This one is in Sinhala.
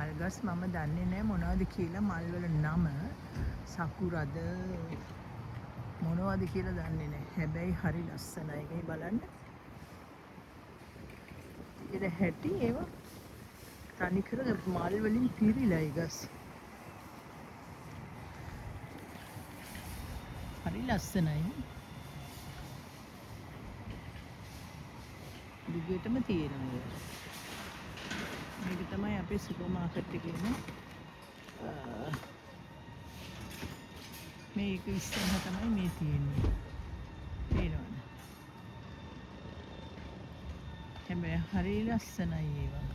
මල් ගස් මම දන්නේ නැහැ මොනවද කියලා මල් වල නම සකුරද මොනවද කියලා දන්නේ නැහැ. හැබැයි හරි ලස්සනයි. මේ බලන්න. ඒද හැටි ඒවා තනිකර මල් වලින් පිරීලා ඒ ගස්. හරි ලස්සනයි. දිගටම තියෙනවා. මේක තමයි අපේ සුපර් මාකට් එකේ ඉන්න මේක ඉස්සරහ තමයි මේ තියෙන්නේ. තේරෙනවද? හැබැයි හරි ලස්සනයි ඒවා.